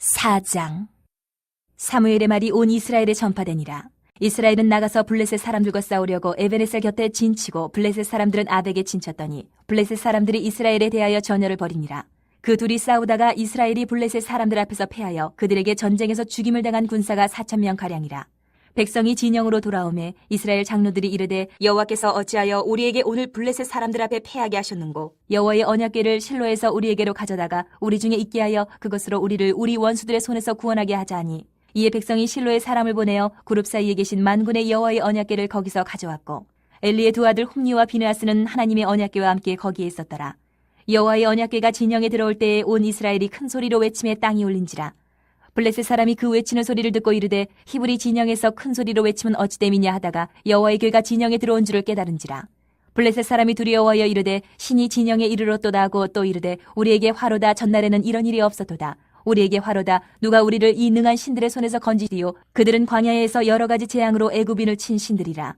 4장. 사무엘의 말이 온 이스라엘에 전파되니라. 이스라엘은 나가서 블레셋 사람들과 싸우려고 에베네셀 곁에 진치고 블레셋 사람들은 아벡에 진쳤더니 블레셋 사람들이 이스라엘에 대하여 전열을 벌이니라. 그 둘이 싸우다가 이스라엘이 블레셋 사람들 앞에서 패하여 그들에게 전쟁에서 죽임을 당한 군사가 4,000명 가량이라. 백성이 진영으로 돌아오매 이스라엘 장로들이 이르되 여호와께서 어찌하여 우리에게 오늘 블레셋 사람들 앞에 패하게 하셨는고? 여호와의 언약궤를 실로에서 우리에게로 가져다가 우리 중에 있게 하여 그것으로 우리를 우리 원수들의 손에서 구원하게 하자 하니, 이에 백성이 실로에 사람을 보내어 그룹 사이에 계신 만군의 여호와의 언약궤를 거기서 가져왔고, 엘리의 두 아들 홈니와 비느하스는 하나님의 언약궤와 함께 거기에 있었더라. 여호와의 언약궤가 진영에 들어올 때에 온 이스라엘이 큰 소리로 외침에 땅이 울린지라. 블레셋 사람이 그 외치는 소리를 듣고 이르되 히브리 진영에서 큰 소리로 외치면 어찌 됨이냐 하다가 여호와의 궤가 진영에 들어온 줄을 깨달은지라. 블레셋 사람이 두려워하여 이르되 신이 진영에 이르렀도다 하고 또 이르되 우리에게 화로다. 전날에는 이런 일이 없었도다. 우리에게 화로다. 누가 우리를 이 능한 신들의 손에서 건지리요. 그들은 광야에서 여러 가지 재앙으로 애굽인을 친 신들이라.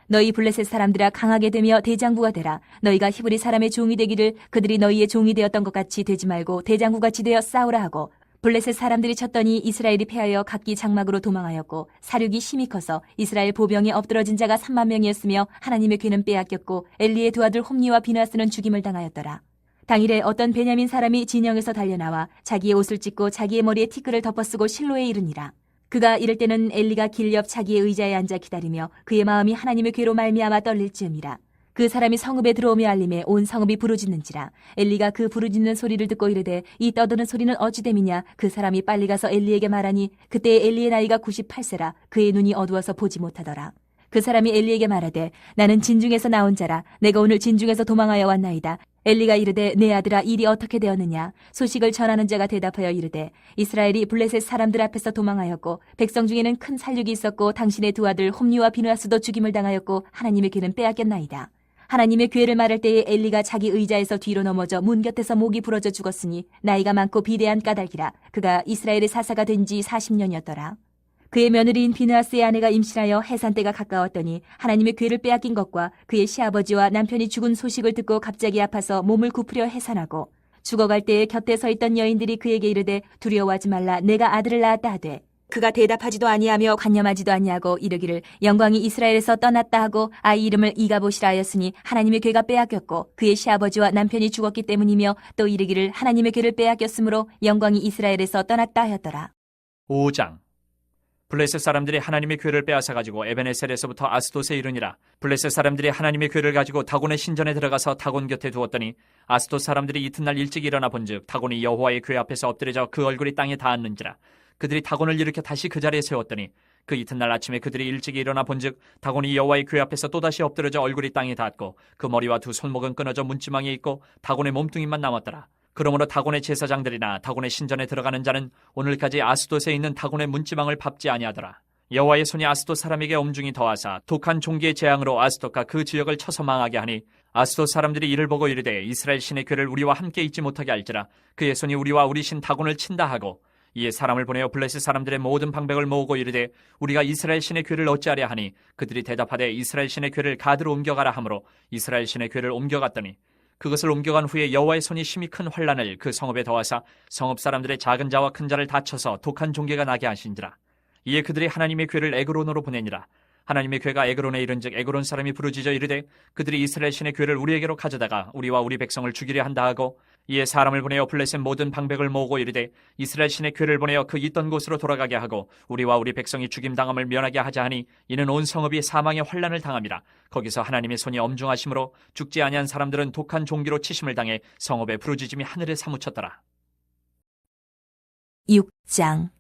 너희 블레셋 사람들아, 강하게 되며 대장부가 되라. 너희가 히브리 사람의 종이 되기를 그들이 너희의 종이 되었던 것 같이 되지 말고 대장부같이 되어 싸우라 하고, 블레셋 사람들이 쳤더니 이스라엘이 패하여 각기 장막으로 도망하였고, 사륙이 심히 커서 이스라엘 보병에 엎드러진 자가 3만 명이었으며 하나님의 궤는 빼앗겼고 엘리의 두 아들 홈니와 비느하스는 죽임을 당하였더라. 당일에 어떤 베냐민 사람이 진영에서 달려나와 자기의 옷을 찢고 자기의 머리에 티끌을 덮어쓰고 실로에 이르니라. 그가 이럴 때는 엘리가 길 옆 자기의 의자에 앉아 기다리며 그의 마음이 하나님의 궤로 말미암아 떨릴 즈음이라. 그 사람이 성읍에 들어오며 알림에 온 성읍이 부르짖는지라. 엘리가 그 부르짖는 소리를 듣고 이르되 이 떠드는 소리는 어찌 됨이냐. 그 사람이 빨리 가서 엘리에게 말하니 그때 엘리의 나이가 98세라. 그의 눈이 어두워서 보지 못하더라. 그 사람이 엘리에게 말하되 나는 진중에서 나온 자라. 내가 오늘 진중에서 도망하여 왔나이다. 엘리가 이르되 내 아들아, 일이 어떻게 되었느냐. 소식을 전하는 자가 대답하여 이르되 이스라엘이 블레셋 사람들 앞에서 도망하였고 백성 중에는 큰 살육이 있었고 당신의 두 아들 홈니와 비느하스도 죽임을 당하였고 하나님의 궤는 빼앗겼나이다. 하나님의 궤를 말할 때에 엘리가 자기 의자에서 뒤로 넘어져 문 곁에서 목이 부러져 죽었으니 나이가 많고 비대한 까닭이라. 그가 이스라엘의 사사가 된 지 40년이었더라. 그의 며느리인 비느하스의 아내가 임신하여 해산 때가 가까웠더니 하나님의 궤를 빼앗긴 것과 그의 시아버지와 남편이 죽은 소식을 듣고 갑자기 아파서 몸을 굽으려 해산하고, 죽어갈 때에 곁에 서 있던 여인들이 그에게 이르되 두려워하지 말라. 내가 아들을 낳았다 하되, 그가 대답하지도 아니하며 관념하지도 아니하고 이르기를 영광이 이스라엘에서 떠났다 하고 아이 이름을 이가봇이라 하였으니 하나님의 궤가 빼앗겼고 그의 시아버지와 남편이 죽었기 때문이며, 또 이르기를 하나님의 궤를 빼앗겼으므로 영광이 이스라엘에서 떠났다 하였더라. 5장. 블레셋 사람들이 하나님의 궤를 빼앗아 가지고 에베네셀에서부터 아스돗에 이르니라. 블레셋 사람들이 하나님의 궤를 가지고 다곤의 신전에 들어가서 다곤 곁에 두었더니 아스돗 사람들이 이튿날 일찍 일어나 본즉 다곤이 여호와의 궤 앞에서 엎드려져 그 얼굴이 땅에 닿았는지라. 그들이 다곤을 일으켜 다시 그 자리에 세웠더니 그 이튿날 아침에 그들이 일찍 일어나 본즉 다곤이 여호와의 궤 앞에서 또다시 엎드려져 얼굴이 땅에 닿았고 그 머리와 두 손목은 끊어져 문지망에 있고 다곤의 몸뚱이만 남았더라. 그러므로 다곤의 제사장들이나 다곤의 신전에 들어가는 자는 오늘까지 아스돗에 있는 다곤의 문지망을 밟지 아니하더라. 여호와의 손이 아스돗 사람에게 엄중히 더하사 독한 종기의 재앙으로 아스돗과 그 지역을 쳐서 망하게 하니, 아스돗 사람들이 이를 보고 이르되 이스라엘 신의 궤를 우리와 함께 있지 못하게 할지라. 그의 손이 우리와 우리 신 다곤을 친다 하고, 이에 사람을 보내어 블레셋 사람들의 모든 방백을 모으고 이르되 우리가 이스라엘 신의 궤를 어찌하랴 하니, 그들이 대답하되 이스라엘 신의 궤를 가드로 옮겨가라 하므로 이스라엘 신의 궤를 옮겨갔더니, 그것을 옮겨간 후에 여호와의 손이 심히 큰 환란을 그 성읍에 더하사 성읍 사람들의 작은 자와 큰 자를 다쳐서 독한 종괴가 나게 하신지라. 이에 그들이 하나님의 궤를 에그론으로 보내니라. 하나님의 궤가 에그론에 이른즉 에그론 사람이 부르짖어 이르되 그들이 이스라엘 신의 궤를 우리에게로 가져다가 우리와 우리 백성을 죽이려 한다 하고, 이에 사람을 보내어 블레셋 모든 방백을 모으고 이르되 이스라엘 신의 궤를 보내어 그 있던 곳으로 돌아가게 하고 우리와 우리 백성이 죽임당함을 면하게 하자 하니, 이는 온 성읍이 사망의 환란을 당함이라. 거기서 하나님의 손이 엄중하심으로 죽지 아니한 사람들은 독한 종기로 치심을 당해 성읍의 부르짖음이 하늘에 사무쳤더라. 6장.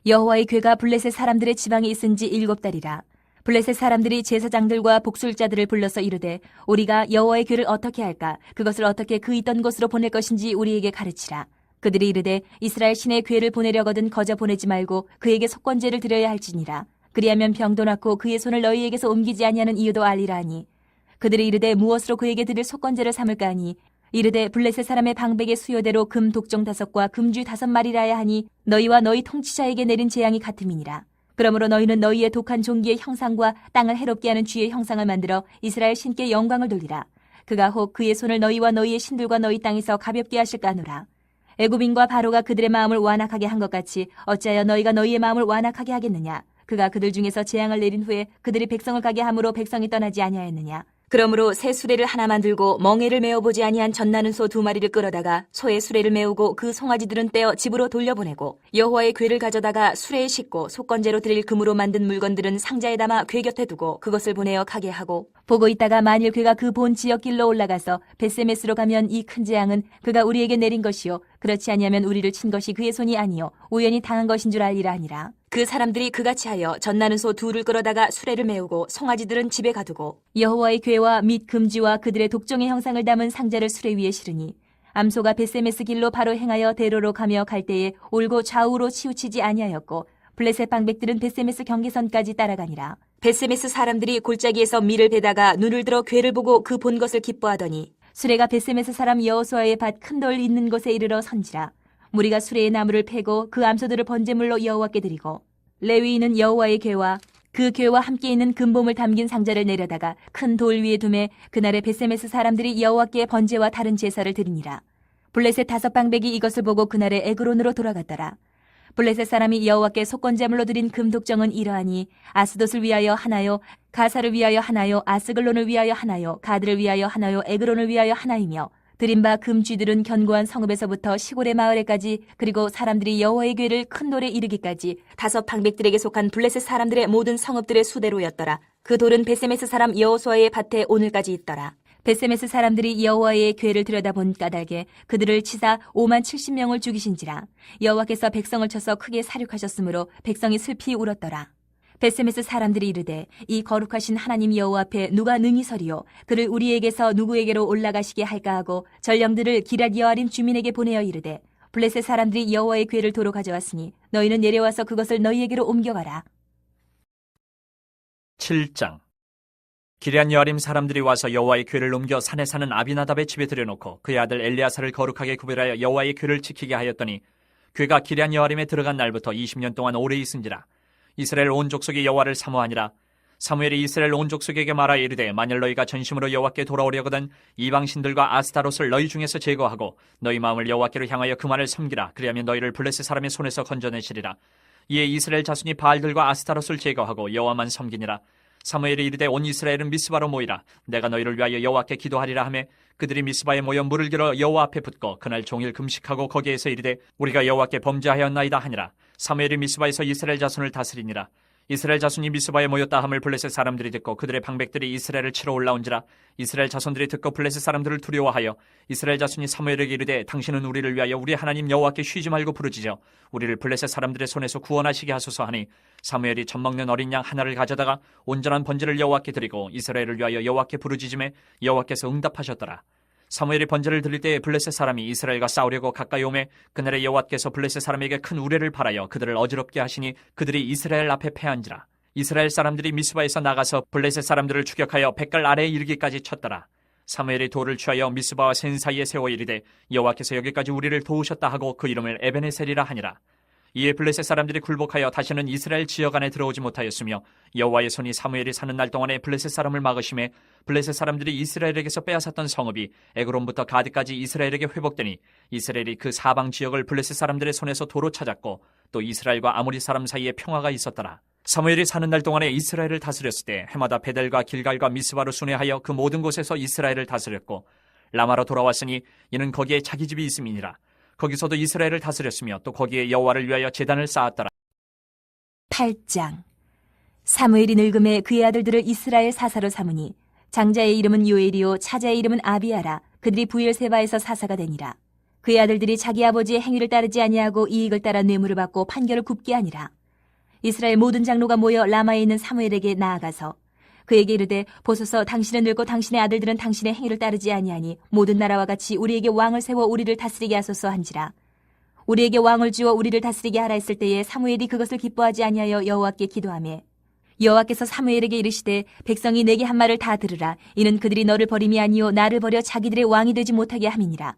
여호와의 궤가 블레셋 사람들의 지방에 있은 지 7달이라. 블레셋 사람들이 제사장들과 복술자들을 불러서 이르되 우리가 여호와의 궤를 어떻게 할까? 그것을 어떻게 그 있던 곳으로 보낼 것인지 우리에게 가르치라. 그들이 이르되 이스라엘 신의 궤를 보내려거든 거저 보내지 말고 그에게 속건제를 드려야 할지니라. 그리하면 병도 낫고 그의 손을 너희에게서 옮기지 아니하는 이유도 알리라 하니, 그들이 이르되 무엇으로 그에게 드릴 속건제를 삼을까 하니, 이르되 블레셋 사람의 방백의 수요대로 금 독종 5과 금쥐 5마리라야 하니 너희와 너희 통치자에게 내린 재앙이 같음이니라. 그러므로 너희는 너희의 독한 종기의 형상과 땅을 해롭게 하는 쥐의 형상을 만들어 이스라엘 신께 영광을 돌리라. 그가 혹 그의 손을 너희와 너희의 신들과 너희 땅에서 가볍게 하실까 하노라. 애굽인과 바로가 그들의 마음을 완악하게 한 것 같이 어찌하여 너희가 너희의 마음을 완악하게 하겠느냐? 그가 그들 중에서 재앙을 내린 후에 그들이 백성을 가게 함으로 백성이 떠나지 아니하였느냐? 그러므로 새 수레를 하나 만들고 멍에를 메어보지 아니한 젖나는 소 2마리를 끌어다가 소의 수레를 메우고 그 송아지들은 떼어 집으로 돌려보내고 여호와의 궤를 가져다가 수레에 싣고 속건제로 드릴 금으로 만든 물건들은 상자에 담아 궤 곁에 두고 그것을 보내어 가게 하고 보고 있다가 만일 궤가 그 본 지역길로 올라가서 벳세메스로 가면 이 큰 재앙은 그가 우리에게 내린 것이요 그렇지 아니하면 우리를 친 것이 그의 손이 아니요 우연히 당한 것인 줄 알리라 하니라. 그 사람들이 그같이 하여 젖나는 소 2를 끌어다가 수레를 메우고 송아지들은 집에 가두고 여호와의 궤와 및 금지와 그들의 독종의 형상을 담은 상자를 수레 위에 실으니 암소가 벳세메스 길로 바로 행하여 대로로 가며 갈 때에 올고 좌우로 치우치지 아니하였고 블레셋 방백들은 벳세메스 경계선까지 따라가니라. 벳세메스 사람들이 골짜기에서 밀을 베다가 눈을 들어 궤를 보고 그 본 것을 기뻐하더니 수레가 벳세메스 사람 여호수아의 밭 큰 돌 있는 곳에 이르러 선지라. 무리가 수레의 나무를 패고 그 암소들을 번제물로 여호와께 드리고 레위인은 여호와의 궤와 그 궤와 함께 있는 금봄을 담긴 상자를 내려다가 큰 돌 위에 두매 그날에 벳세메스 사람들이 여호와께 번제와 다른 제사를 드리니라. 블레셋 5방백이 이것을 보고 그날에 에그론으로 돌아갔더라. 블레셋 사람이 여호와께 속건제물로 드린 금독정은 이러하니 아스돗을 위하여 하나요, 가사를 위하여 하나요, 아스글론을 위하여 하나요, 가드를 위하여 하나요, 에그론을 위하여 하나이며 드린 바 금쥐들은 견고한 성읍에서부터 시골의 마을에까지 그리고 사람들이 여호와의 궤를 큰 돌에 이르기까지 5방백들에게 속한 블레셋 사람들의 모든 성읍들의 수대로였더라. 그 돌은 벳세메스 사람 여호수아의 밭에 오늘까지 있더라. 벳세메스 사람들이 여호와의 궤를 들여다본 까닭에 그들을 치사 5만 70명을 죽이신지라. 여호와께서 백성을 쳐서 크게 사륙하셨으므로 백성이 슬피 울었더라. 벳세메스 사람들이 이르되 이 거룩하신 하나님 여호와 앞에 누가 능히 서리요 그를 우리에게서 누구에게로 올라가시게 할까 하고 전령들을 기럇 여아림 주민에게 보내어 이르되 블레셋 사람들이 여호와의 궤를 도로 가져왔으니 너희는 내려와서 그것을 너희에게로 옮겨가라. 7장. 기럇 여아림 사람들이 와서 여호와의 궤를 옮겨 산에 사는 아비나답의 집에 들여놓고 그의 아들 엘리아사를 거룩하게 구별하여 여호와의 궤를 지키게 하였더니 궤가 기럇 여아림에 들어간 날부터 20년 동안 오래 있은지라. 이스라엘 온 족속이 여호와를 사모하니라. 사무엘이 이스라엘 온 족속에게 말하여 이르되 만일 너희가 전심으로 여호와께 돌아오려거든 이방신들과 아스타롯을 너희 중에서 제거하고 너희 마음을 여호와께로 향하여 그만을 섬기라. 그리하면 너희를 블레셋 사람의 손에서 건져내시리라. 이에 이스라엘 자손이 바알들과 아스타롯을 제거하고 여호와만 섬기니라. 사무엘이 이르되 온 이스라엘은 미스바로 모이라. 내가 너희를 위하여 여호와께 기도하리라 하매 그들이 미스바에 모여 물을 길어 여호와 앞에 붓고 그날 종일 금식하고 거기에서 이르되 우리가 여호와께 범죄하였나이다 하니라. 사무엘이 미스바에서 이스라엘 자손을 다스리니라. 이스라엘 자손이 미스바에 모였다 함을 블레셋 사람들이 듣고 그들의 방백들이 이스라엘을 치러 올라온지라. 이스라엘 자손들이 듣고 블레셋 사람들을 두려워하여 이스라엘 자손이 사무엘에게 이르되 당신은 우리를 위하여 우리 하나님 여호와께 쉬지 말고 부르짖어 우리를 블레셋 사람들의 손에서 구원하시게 하소서 하니 사무엘이 젖먹는 어린 양 하나를 가져다가 온전한 번제를 여호와께 드리고 이스라엘을 위하여 여호와께 부르짖음에 여호와께서 응답하셨더라. 사무엘이 번제를 드릴 때에 블레셋 사람이 이스라엘과 싸우려고 가까이 오매 그날에 여호와께서 블레셋 사람에게 큰 우레를 발하여 그들을 어지럽게 하시니 그들이 이스라엘 앞에 패한지라. 이스라엘 사람들이 미스바에서 나가서 블레셋 사람들을 추격하여 백갈 아래에 이르기까지 쳤더라. 사무엘이 돌을 취하여 미스바와 센 사이에 세워 이르되 여호와께서 여기까지 우리를 도우셨다 하고 그 이름을 에베네셀이라 하니라. 이에 블레셋 사람들이 굴복하여 다시는 이스라엘 지역 안에 들어오지 못하였으며 여호와의 손이 사무엘이 사는 날 동안에 블레셋 사람을 막으심에 블레셋 사람들이 이스라엘에게서 빼앗았던 성읍이 에그론부터 가드까지 이스라엘에게 회복되니 이스라엘이 그 사방 지역을 블레셋 사람들의 손에서 도로 찾았고 또 이스라엘과 아모리 사람 사이에 평화가 있었더라. 사무엘이 사는 날 동안에 이스라엘을 다스렸을 때 해마다 베델과 길갈과 미스바로 순회하여 그 모든 곳에서 이스라엘을 다스렸고 라마로 돌아왔으니 이는 거기에 자기 집이 있음이니라. 거기서도 이스라엘을 다스렸으며 또 거기에 여호와를 위하여 제단을 쌓았더라. 8장. 사무엘이 늙음에 그의 아들들을 이스라엘 사사로 삼으니 장자의 이름은 요엘이요 차자의 이름은 아비아라. 그들이 부엘세바에서 사사가 되니라. 그의 아들들이 자기 아버지의 행위를 따르지 아니하고 이익을 따라 뇌물을 받고 판결을 굽게 하니라. 이스라엘 모든 장로가 모여 라마에 있는 사무엘에게 나아가서 그에게 이르되 보소서 당신은 늙고 당신의 아들들은 당신의 행위를 따르지 아니하니 모든 나라와 같이 우리에게 왕을 세워 우리를 다스리게 하소서 한지라. 우리에게 왕을 주어 우리를 다스리게 하라 했을 때에 사무엘이 그것을 기뻐하지 아니하여 여호와께 기도하며 여호와께서 사무엘에게 이르시되 백성이 내게 한 말을 다 들으라. 이는 그들이 너를 버림이 아니요 나를 버려 자기들의 왕이 되지 못하게 함이니라.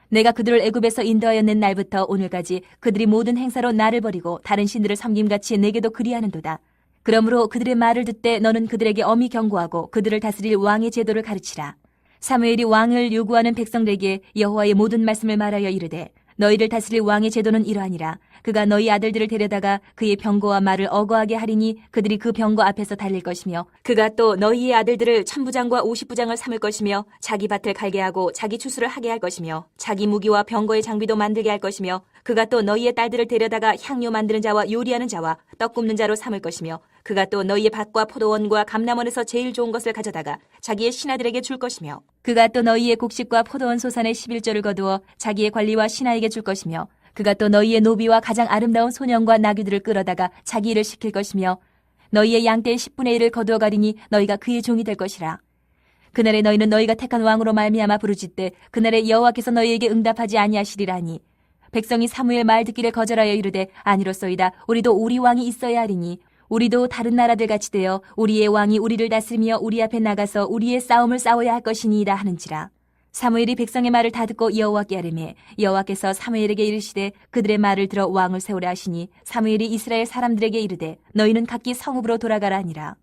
내가 그들을 애굽에서 인도하여 낸 날부터 오늘까지 그들이 모든 행사로 나를 버리고 다른 신들을 섬김같이 내게도 그리하는도다. 그러므로 그들의 말을 듣되 너는 그들에게 엄히 경고하고 그들을 다스릴 왕의 제도를 가르치라. 사무엘이 왕을 요구하는 백성들에게 여호와의 모든 말씀을 말하여 이르되 너희를 다스릴 왕의 제도는 이러하니라. 그가 너희 아들들을 데려다가 그의 병거와 말을 어거하게 하리니 그들이 그 병거 앞에서 달릴 것이며, 그가 또 너희의 아들들을 1000부장과 50부장을 삼을 것이며, 자기 밭을 갈게 하고 자기 추수를 하게 할 것이며, 자기 무기와 병거의 장비도 만들게 할 것이며, 그가 또 너희의 딸들을 데려다가 향료 만드는 자와 요리하는 자와 떡 굽는 자로 삼을 것이며, 그가 또 너희의 밭과 포도원과 감람원에서 제일 좋은 것을 가져다가 자기의 신하들에게 줄 것이며, 그가 또 너희의 곡식과 포도원 소산의 11조를 거두어 자기의 관리와 신하에게 줄 것이며, 그가 또 너희의 노비와 가장 아름다운 소년과 나귀들을 끌어다가 자기 일을 시킬 것이며, 너희의 양떼의 10분의 1을 거두어 가리니 너희가 그의 종이 될 것이라. 그날에 너희는 너희가 택한 왕으로 말미암아 부르짖되 그날에 여호와께서 너희에게 응답하지 아니하시리라니, 백성이 사무엘 말 듣기를 거절하여 이르되 아니로소이다. 우리도 우리 왕이 있어야 하리니 우리도 다른 나라들 같이 되어 우리의 왕이 우리를 다스리며 우리 앞에 나가서 우리의 싸움을 싸워야 할 것이니이다 하는지라. 사무엘이 백성의 말을 다 듣고 여호와께 아뢰매 여호와께서 사무엘에게 이르시되 그들의 말을 들어 왕을 세우라 하시니, 사무엘이 이스라엘 사람들에게 이르되 너희는 각기 성읍으로 돌아가라 하니라.